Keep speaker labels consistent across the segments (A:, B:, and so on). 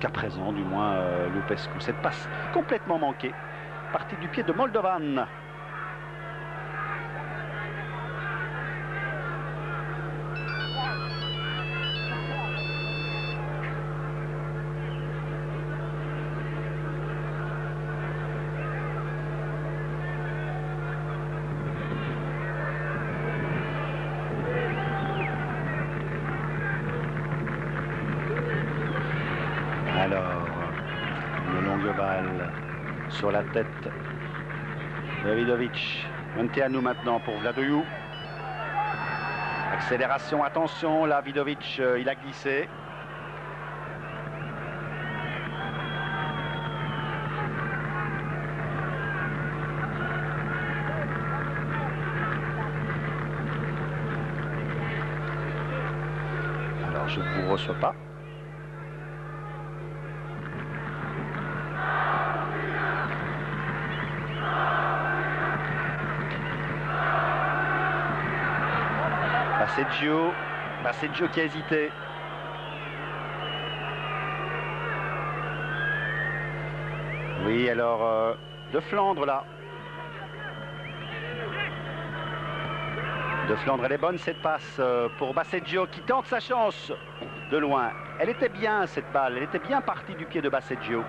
A: jusqu'à présent du moins Lupescu. Cette passe complètement manquée, partie du pied de Moldovan. Alors, une longue balle sur la tête de Vidovic. Munteanu maintenant pour Vladoiu. Accélération, attention, là Vidovic, il a glissé. Alors, je ne vous reçois pas. Baseggio qui a hésité. Oui, alors de Flandre là. De Flandre, elle est bonne cette passe pour Baseggio qui tente sa chance de loin. Elle était bien cette balle, elle était bien partie du pied de Baseggio.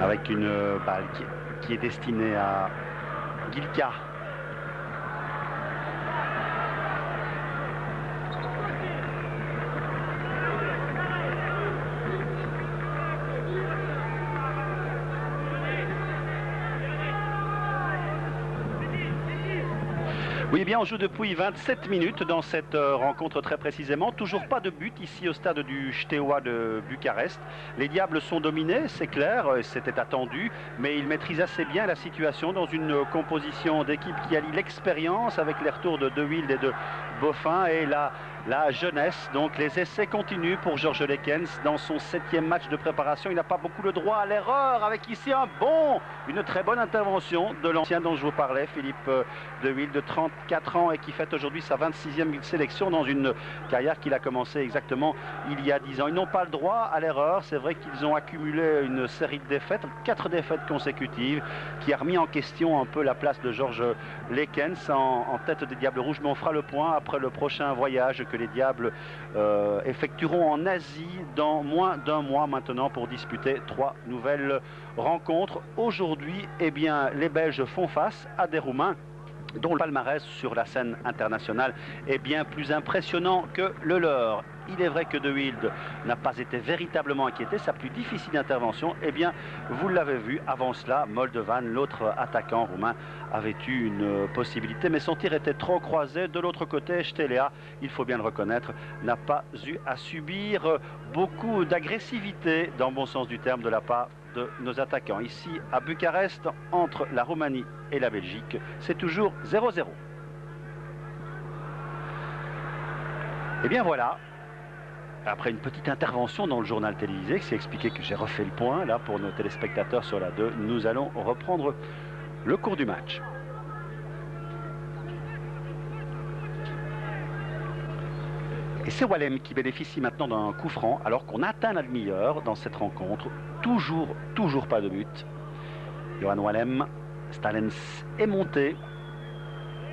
A: Avec une balle qui est destinée à Gilka. Oui, eh bien, on joue depuis 27 minutes dans cette rencontre très précisément. Toujours pas de but ici au stade du Steaua de Bucarest. Les Diables sont dominés, c'est clair, c'était attendu, mais ils maîtrisent assez bien la situation dans une composition d'équipe qui allie l'expérience avec les retours de De Wilde et de Boffin et la jeunesse. Donc les essais continuent pour Georges Lekens dans son 7e match de préparation. Il n'a pas beaucoup le droit à l'erreur avec ici une très bonne intervention de l'ancien dont je vous parlais, Philippe De Wilde, de 34 ans et qui fête aujourd'hui sa 26e sélection dans une carrière qu'il a commencé exactement il y a 10 ans. Ils n'ont pas le droit à l'erreur. C'est vrai qu'ils ont accumulé une série de défaites, 4 défaites consécutives, qui a remis en question un peu la place de Georges Lekens en tête des Diables Rouges. Mais on fera le point après le prochain voyage que les Diables effectueront en Asie dans moins d'un mois maintenant pour disputer 3 nouvelles rencontres. Aujourd'hui, eh bien, les Belges font face à des Roumains dont le palmarès sur la scène internationale est bien plus impressionnant que le leur. Il est vrai que De Wilde n'a pas été véritablement inquiété. Sa plus difficile intervention, eh bien, vous l'avez vu, avant cela, Moldovan, l'autre attaquant roumain, avait eu une possibilité, mais son tir était trop croisé. De l'autre côté, Steaua, il faut bien le reconnaître, n'a pas eu à subir beaucoup d'agressivité, dans le bon sens du terme, de la part de nos attaquants. Ici, à Bucarest, entre la Roumanie et la Belgique, c'est toujours 0-0. Et bien voilà. Après une petite intervention dans le journal télévisé qui s'est expliqué que j'ai refait le point là pour nos téléspectateurs sur la 2, nous allons reprendre le cours du match. Et c'est Wallem qui bénéficie maintenant d'un coup franc alors qu'on atteint la demi-heure dans cette rencontre. Toujours pas de but. Johan Wallem, Stalens est monté.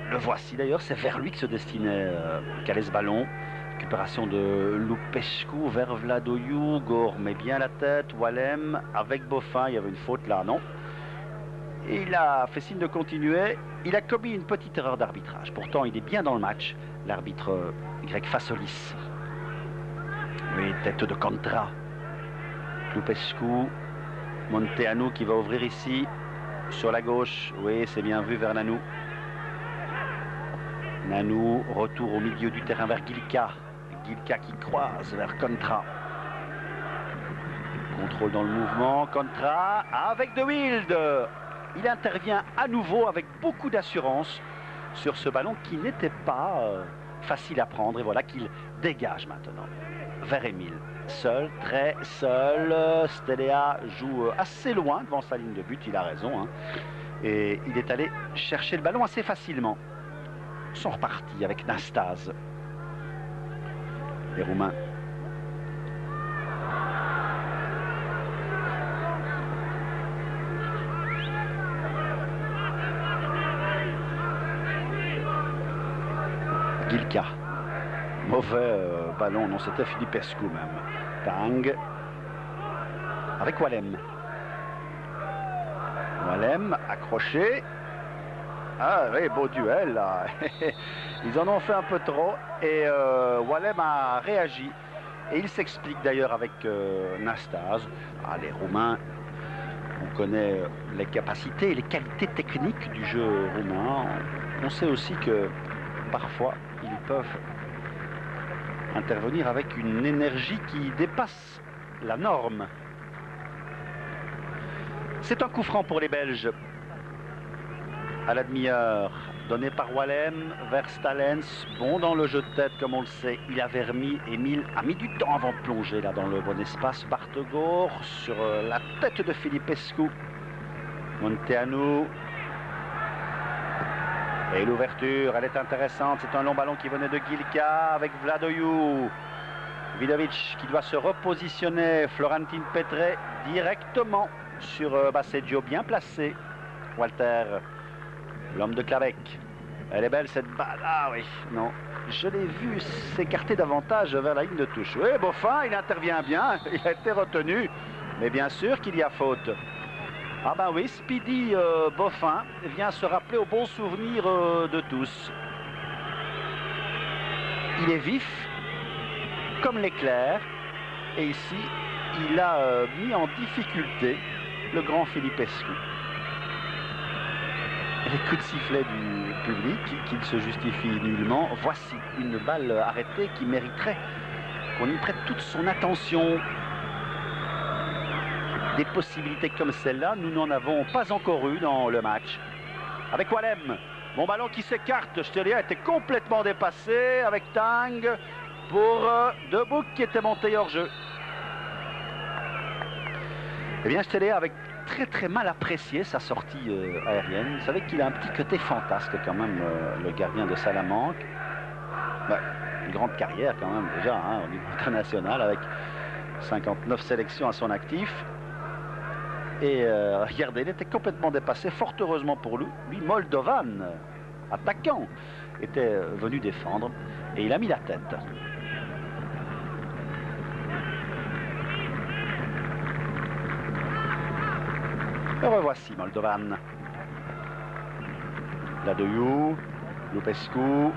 A: Le voici d'ailleurs, c'est vers lui que se destinait Calais Ballon. Récupération de Lupescu vers Vladoiu. Gore met bien la tête. Wallem avec Boffin. Il y avait une faute là, non? Et il a fait signe de continuer. Il a commis une petite erreur d'arbitrage. Pourtant, il est bien dans le match. L'arbitre grec Fassolis. Oui, tête de Contra. Lupescu. Munteanu qui va ouvrir ici. Sur la gauche. Oui, c'est bien vu vers Nanou. Nanou, retour au milieu du terrain vers Gilka. Gilka qui croise vers Contra. Contrôle dans le mouvement. Contra avec De Wilde. Il intervient à nouveau avec beaucoup d'assurance sur ce ballon qui n'était pas facile à prendre. Et voilà qu'il dégage maintenant vers Émile. Seul, très seul. Stelea joue assez loin devant sa ligne de but, il a raison. Hein. Et il est allé chercher le ballon assez facilement. Ils sont repartis avec Nastase. Les Roumains. Gilka. Mauvais ballon, non, c'était Filipescu même. Tang. Avec Wallem. Wallem accroché. Ah oui, beau duel là. Ils en ont fait un peu trop et Wallem a réagi. Et il s'explique d'ailleurs avec Nastase. Ah, les Roumains, on connaît les capacités et les qualités techniques du jeu roumain. On sait aussi que parfois ils peuvent intervenir avec une énergie qui dépasse la norme. C'est un coup franc pour les Belges. À la demi-heure, donné par Wallem vers Stalens. Bon dans le jeu de tête, comme on le sait. Il avait remis. Émile a mis du temps avant de plonger là dans le bon espace. Bartegor sur la tête de Filipescu. Monteanu. Et l'ouverture, elle est intéressante. C'est un long ballon qui venait de Gilka avec Vladoiu. Vidovic qui doit se repositionner. Florentin Petre directement sur Baseggio, bien placé. Walter, l'homme de Clavec. Elle est belle cette balle. Ah oui, non. Je l'ai vu s'écarter davantage vers la ligne de touche. Oui, Boffin, il intervient bien. Il a été retenu. Mais bien sûr qu'il y a faute. Ah ben oui, Speedy Boffin vient se rappeler au bon souvenir de tous. Il est vif, comme l'éclair. Et ici, il a mis en difficulté le grand Filipescu. Les coups de sifflet du public qui ne se justifient nullement. Voici une balle arrêtée qui mériterait qu'on y prête toute son attention. Des possibilités comme celle-là, nous n'en avons pas encore eu dans le match. Avec Wallem, bon ballon qui s'écarte. Stelea était complètement dépassé avec Tang pour De Boek qui était monté hors jeu. Eh bien, Stelea avec très mal apprécié sa sortie aérienne. Vous savez qu'il a un petit côté fantasque quand même, le gardien de Salamanque. Ben, une grande carrière quand même déjà hein, au niveau international avec 59 sélections à son actif. Et regardez, il était complètement dépassé, fort heureusement pour lui. Moldovan, attaquant, était venu défendre et il a mis la tête. Le revoici, Moldovan. Vladoiu, Lupescu,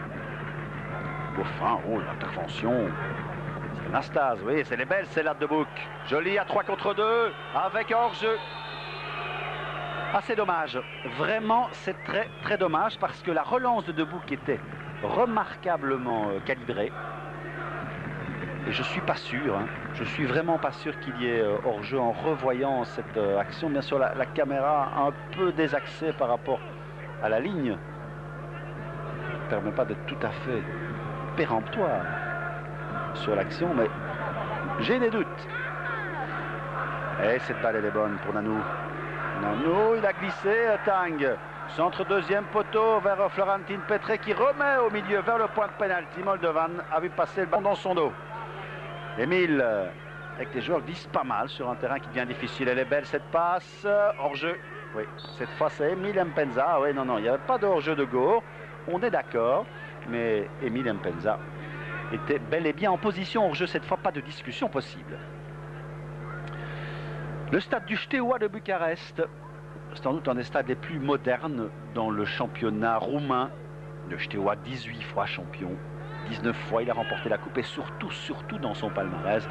A: Boffin, oh l'intervention. C'est Nastase, oui, c'est les belles, c'est là de Boek. Joli à 3 contre 2, avec hors-jeu. Ah, c'est dommage. Vraiment, c'est très dommage parce que la relance de De Boek était remarquablement calibrée. Et je suis pas sûr, hein. Je suis vraiment pas sûr qu'il y ait hors-jeu en revoyant cette action. Bien sûr, la caméra un peu désaxée par rapport à la ligne ne permet pas d'être tout à fait péremptoire sur l'action, mais j'ai des doutes. Et cette balle, elle est bonne pour Nanou. Nanou, il a glissé, Tang. Centre deuxième poteau vers Florentin Petre qui remet au milieu vers le point de pénalty. Moldovan a vu passer le ballon dans son dos. Émile, avec les joueurs glissent pas mal sur un terrain qui devient difficile. Elle est belle cette passe, hors-jeu. Oui, cette fois c'est Émile Mpenza. Oui, non, il n'y avait pas de hors-jeu de Gaure. On est d'accord, mais Émile Mpenza était bel et bien en position hors-jeu cette fois, pas de discussion possible. Le stade du Steaua de Bucarest, sans doute un des stades les plus modernes dans le championnat roumain. Le Steaua, 18 fois champion. 19 fois, il a remporté la coupe et surtout dans son palmarès,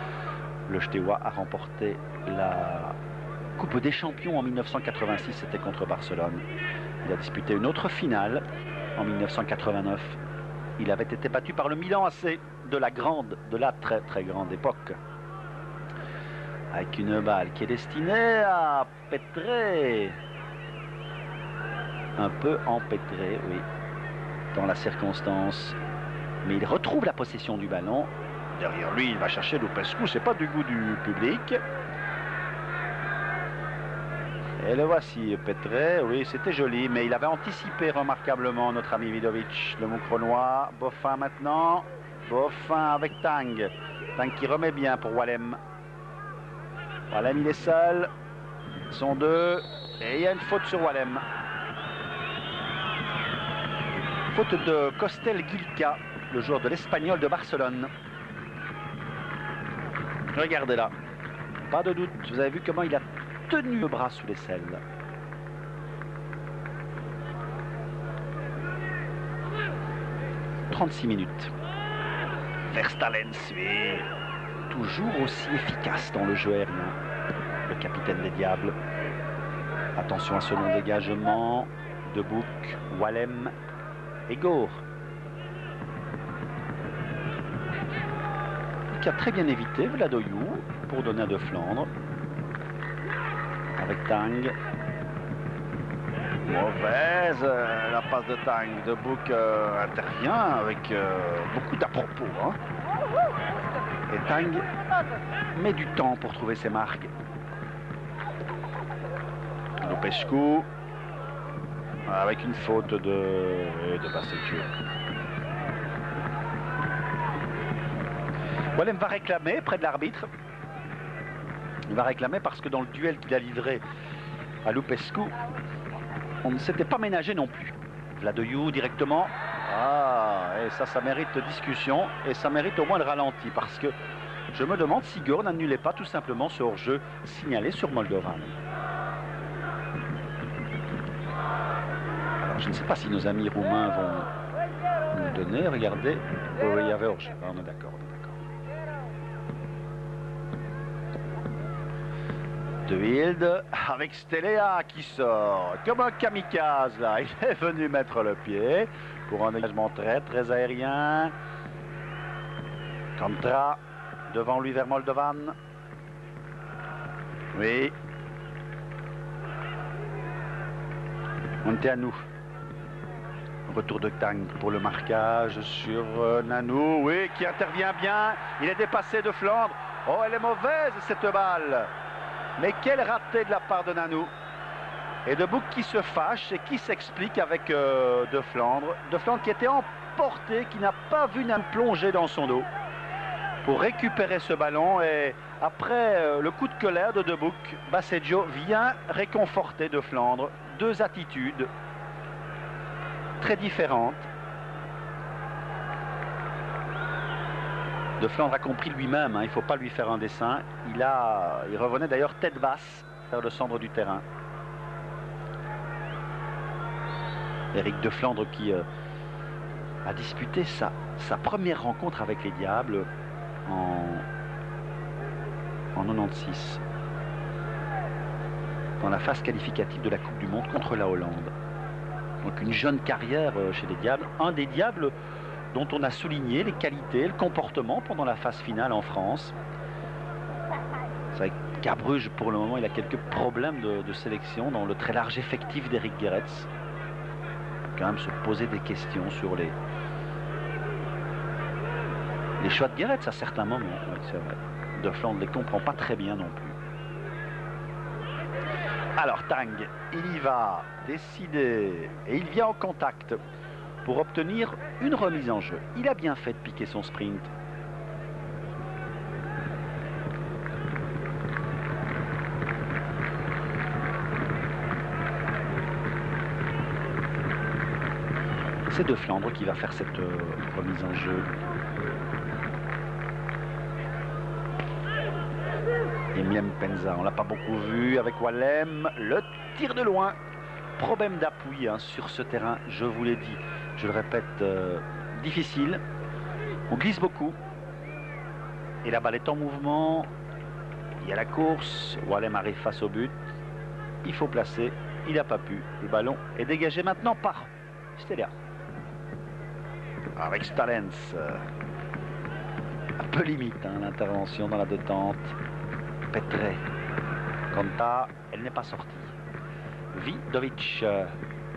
A: le Steaua a remporté la Coupe des Champions en 1986, c'était contre Barcelone. Il a disputé une autre finale en 1989. Il avait été battu par le Milan AC de la très grande époque. Avec une balle qui est destinée à Petre. Un peu empêtré, oui, dans la circonstance. Mais il retrouve la possession du ballon. Derrière lui, il va chercher Lupescu. C'est pas du goût du public. Et le voici, Petre. Oui, c'était joli, mais il avait anticipé remarquablement notre ami Vidovic. Le Moucronois. Boffin maintenant. Boffin avec Tang. Tang qui remet bien pour Wallem. Wallem, il est seul. Ils sont deux. Et il y a une faute sur Wallem. Faute de Costel Gilca, le joueur de l'Espagnol de Barcelone. Regardez là. Pas de doute. Vous avez vu comment il a tenu le bras sous l'aisselle. « 36 minutes. Verstallens, oui. Toujours aussi efficace dans le jeu aérien. Le capitaine des Diables. Attention à ce long dégagement. De Bouc, Wallem et Gore. Qui a très bien évité Vladoyou pour donner à De Flandre. Avec Tang. Mauvaise la passe de Tang. De Bouc intervient avec beaucoup d'à-propos. Hein. Et Tang met du temps pour trouver ses marques. Lupescu avec une faute de Baceggio. Wallem va réclamer près de l'arbitre. Il va réclamer parce que dans le duel qu'il a livré à Lupescu, on ne s'était pas ménagé non plus. Vladoyou directement. Ah, et ça mérite discussion et ça mérite au moins le ralenti parce que je me demande si Gore n'annulait pas tout simplement ce hors-jeu signalé sur Moldovan. Alors je ne sais pas si nos amis roumains vont nous donner. Regardez. Oh, il y avait hors-jeu. Ah, on est d'accord. De Wilde avec Stelea qui sort comme un kamikaze là. Il est venu mettre le pied pour un dégagement très aérien. Contra devant lui vers Moldovan. Oui. On était à nous. Retour de Tang pour le marquage sur Nanou. Oui, qui intervient bien. Il est dépassé de Flandre. Oh, elle est mauvaise cette balle. Mais quel raté de la part de Nanou. Et De Bouc qui se fâche et qui s'explique avec De Flandre. De Flandre qui était emporté, qui n'a pas vu Nanou plonger dans son dos pour récupérer ce ballon. Et après le coup de colère de De Bouc, Baceggio vient réconforter De Flandre. Deux attitudes très différentes. De Flandre a compris lui-même, hein, il ne faut pas lui faire un dessin. Il revenait d'ailleurs tête basse vers le centre du terrain. Éric De Flandre qui a disputé sa première rencontre avec les Diables en 96. Dans la phase qualificative de la Coupe du Monde contre la Hollande. Donc une jeune carrière chez les Diables. Un des Diables dont on a souligné les qualités, le comportement pendant la phase finale en France. C'est vrai qu'à Bruges, pour le moment, il a quelques problèmes de sélection dans le très large effectif d'Éric Guéretz. Quand même se poser des questions sur les choix de Guéretz à certains moments. Oui, c'est vrai. De Flandre ne les comprend pas très bien non plus. Alors Tang, il y va décider et il vient en contact pour obtenir une remise en jeu. Il a bien fait de piquer son sprint. C'est De Flandre qui va faire cette remise en jeu. Emilien Penza, on ne l'a pas beaucoup vu avec Wallem. Le tir de loin. Problème d'appui hein, sur ce terrain, je vous l'ai dit. Je le répète, difficile. On glisse beaucoup. Et la balle est en mouvement. Il y a la course. Wallem arrive face au but. Il faut placer. Il n'a pas pu. Le ballon est dégagé maintenant par Stelea. Avec Stalens. Un peu limite hein, l'intervention dans la détente. Petre. Conta, elle n'est pas sortie. Vidovic.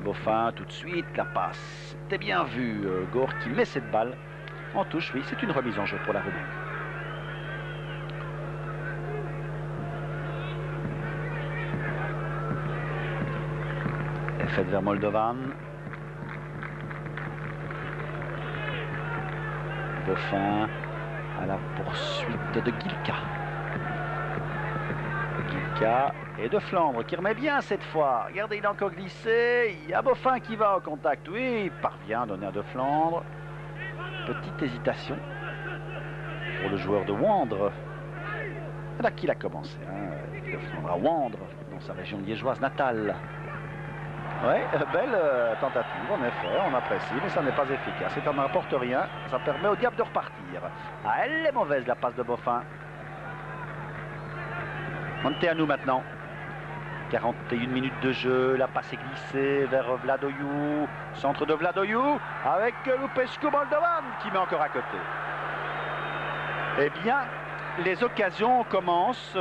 A: Boffin tout de suite, la passe. C'était bien vu. Gore qui met cette balle En touche, oui, c'est une remise en jeu pour la Roumanie. Elle est faite vers Moldovan. Boffin à la poursuite de Gilka. Gilka et de Flandre qui remet bien cette fois. Regardez, il a encore glissé. Il y a Boffin qui va au contact. Oui, il parvient à donner à de Flandre. Petite hésitation pour le joueur de Wandre. C'est là qu'il a commencé. De Flandre à Wandre, dans sa région liégeoise natale. Oui, belle tentative, en effet, on apprécie, mais ça n'est pas efficace. Ça n'apporte rien, ça permet au diable de repartir. Ah, elle est mauvaise, la passe de Boffin. Monteanu maintenant. 41 minutes de jeu, la passe est glissée vers Vladoiu. Centre de Vladoiu, avec Lupescu Moldovan qui met encore à côté. Eh bien, les occasions commencent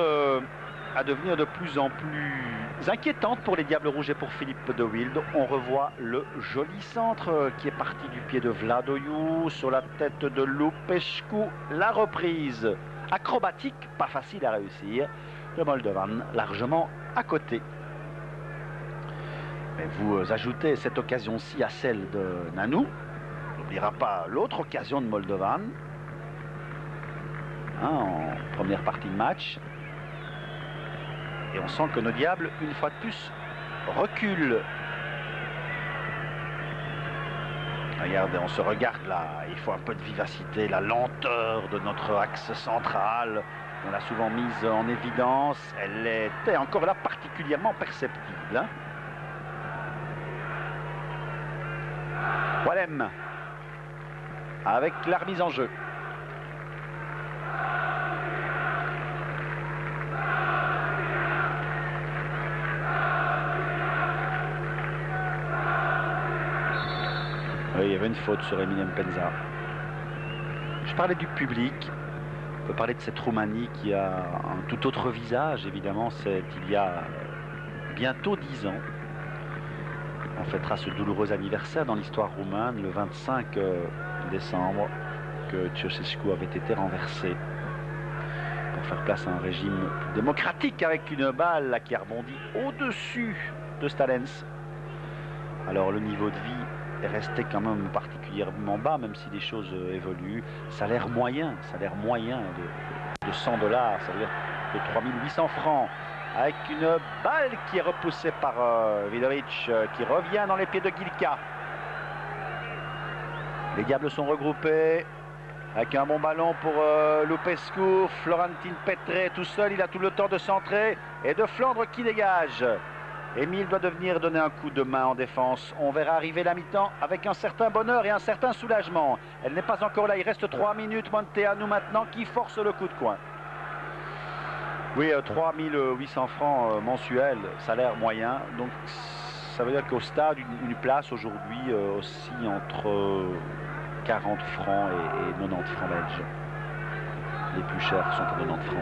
A: à devenir de plus en plus inquiétante pour les Diables Rouges et pour Philippe de Wilde. On revoit le joli centre qui est parti du pied de Vladoiu sur la tête de Lupescu. La reprise acrobatique, pas facile à réussir, de Moldovan, largement à côté. Mais vous ajoutez cette occasion-ci à celle de Nanou. On n'oubliera pas l'autre occasion de Moldovan en première partie de match. Et on sent que nos Diables, une fois de plus, reculent. Regardez, on se regarde là. Il faut un peu de vivacité, la lenteur de notre axe central. On l'a souvent mise en évidence. Elle était encore là particulièrement perceptible. Walem avec la remise en jeu. Oui, il y avait une faute sur Eminem Penza. Je parlais du public. On peut parler de cette Roumanie qui a un tout autre visage, évidemment. C'est il y a bientôt 10 ans. On fêtera ce douloureux anniversaire dans l'histoire roumaine, le 25 décembre, que Ceausescu avait été renversé pour faire place à un régime démocratique avec une balle qui a rebondi au-dessus de Stalens. Alors le niveau de vie est resté quand même particulièrement bas, même si les choses évoluent. Salaire moyen de 100 $, ça veut dire de 3800 francs, avec une balle qui est repoussée par Vidovic, qui revient dans les pieds de Gilka. Les Diables sont regroupés, avec un bon ballon pour Lupescu. Florentin Petre tout seul, il a tout le temps de centrer, et de Flandre qui dégage. Émile doit devenir donner un coup de main en défense. On verra arriver la mi-temps avec un certain bonheur et un certain soulagement. Elle n'est pas encore là, il reste 3 minutes. Monteanu maintenant qui force le coup de coin. Oui, 3800 francs mensuels, salaire moyen. Donc ça veut dire qu'au stade, une place aujourd'hui aussi entre 40 francs et 90 francs belges. Les plus chers sont à 90 francs.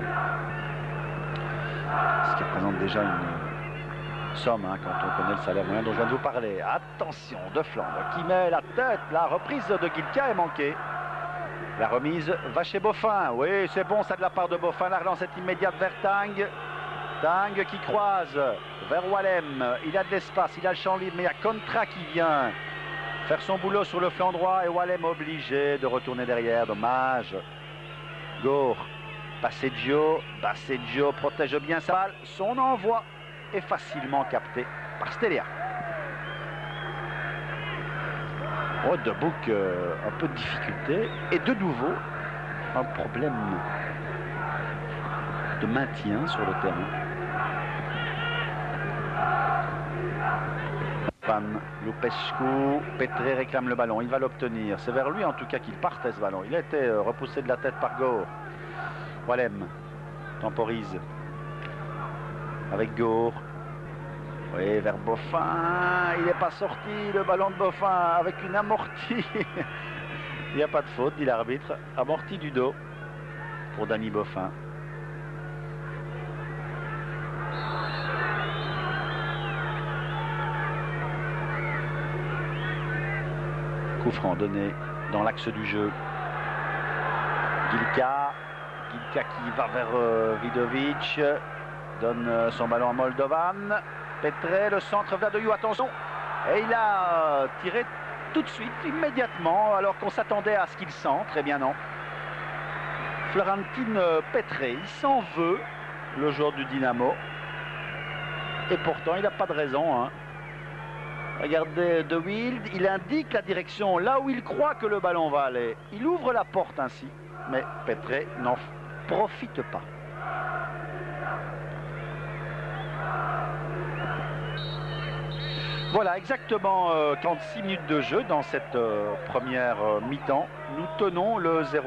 A: Ce qui représente déjà une somme quand on connaît le salaire moyen dont je viens de vous parler. Attention, de Flandre qui met la tête. La reprise de Gilka est manquée. La remise va chez Boffin. Oui, c'est bon ça de la part de Boffin. La relance est immédiate vers Tang. Tang qui croise vers Walem. Il a de l'espace, il a le champ libre, mais il y a Contra qui vient faire son boulot sur le flanc droit et Walem obligé de retourner derrière. Dommage. Gore. Baseggio protège bien sa balle. Son envoi est facilement capté par Stelia. Oh, de Bouc, un peu de difficulté. Et de nouveau, un problème de maintien sur le terrain. Van Lupescu, Petre réclame le ballon. Il va l'obtenir. C'est vers lui en tout cas qu'il partait ce ballon. Il a été repoussé de la tête par Gore. Walem temporise avec Gore. Oui, vers Boffin. Il n'est pas sorti, le ballon de Boffin, avec une amortie. Il n'y a pas de faute, dit l'arbitre. Amortie du dos pour Danny Boffin. Coup franc donné dans l'axe du jeu Gilka qui va vers Vidovic, donne son ballon à Moldovan. Petre, le centre Vladoiu, attention. Et il a tiré tout de suite, immédiatement, alors qu'on s'attendait à ce qu'il centre. Eh bien non. Florentin Petre, il s'en veut, le joueur du Dynamo. Et pourtant, il n'a pas de raison. Hein. Regardez De Wilde, il indique la direction là où il croit que le ballon va aller. Il ouvre la porte ainsi, mais Petre n'en profite pas. Voilà, exactement 46 minutes de jeu dans cette première mi-temps. Nous tenons le 0-0.